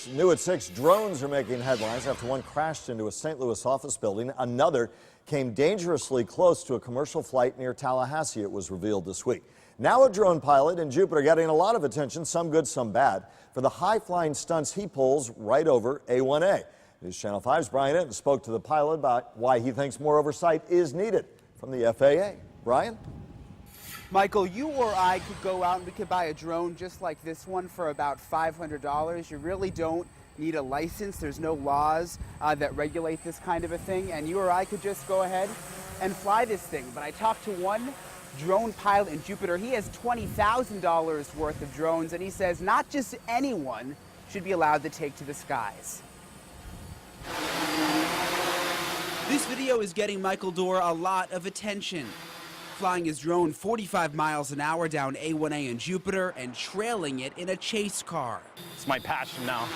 New at 6, drones are making headlines after one crashed into a St. Louis office building. Another came dangerously close to a commercial flight near Tallahassee, it was revealed this week. Now a drone pilot in Jupiter getting a lot of attention, some good, some bad, for the high-flying stunts he pulls right over A1A. News Channel 5's Brian Enton spoke to the pilot about why he thinks more oversight is needed from the FAA. Brian? Michael, you or I could go out and we could buy a drone just like this one for about $500. You really don't need a license. There's no laws that regulate this kind of a thing. And you or I could just go ahead and fly this thing. But I talked to one drone pilot in Jupiter. He has $20,000 worth of drones, and he says not just anyone should be allowed to take to the skies. This video is getting Michael Dorr a lot of attention. Flying his drone 45 miles an hour down A1A in Jupiter and trailing it in a chase car. It's my passion now.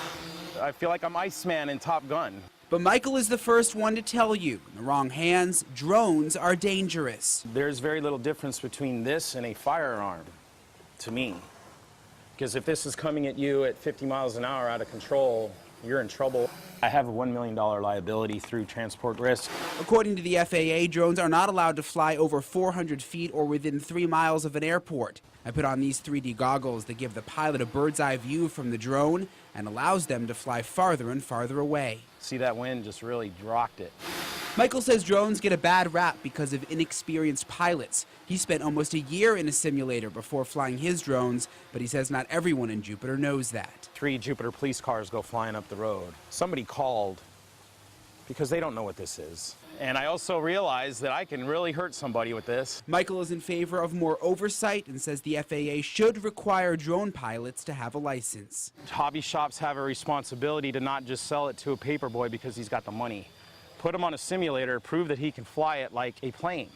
I feel like I'm Iceman in Top Gun. But Michael is the first one to tell you, in the wrong hands, drones are dangerous. There's very little difference between this and a firearm, to me. Because if this is coming at you at 50 miles an hour out of control, you're in trouble. I have a $1 million liability through transport risk. According to the FAA, drones are not allowed to fly over 400 feet or within 3 miles of an airport. I put on these 3D goggles that give the pilot a bird's eye view from the drone and allows them to fly farther and farther away. See, that wind just really rocked it. Michael says drones get a bad rap because of inexperienced pilots. He spent almost a year in a simulator before flying his drones, but he says not everyone in Jupiter knows that. 3 Jupiter police cars go flying up the road. Somebody called because they don't know what this is. And I also realized that I can really hurt somebody with this. Michael is in favor of more oversight and says the FAA should require drone pilots to have a license. Hobby shops have a responsibility to not just sell it to a paper boy because he's got the money. Put him on a simulator, prove that he can fly it like a plane.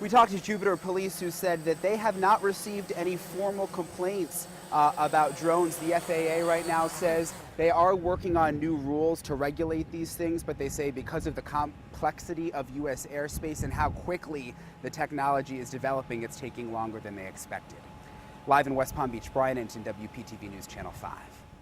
We talked to Jupiter police who said that they have not received any formal complaints about drones. The FAA right now says they are working on new rules to regulate these things, but they say because of the complexity of U.S. airspace and how quickly the technology is developing, it's taking longer than they expected. Live in West Palm Beach, Brian Enton, WPTV News Channel 5.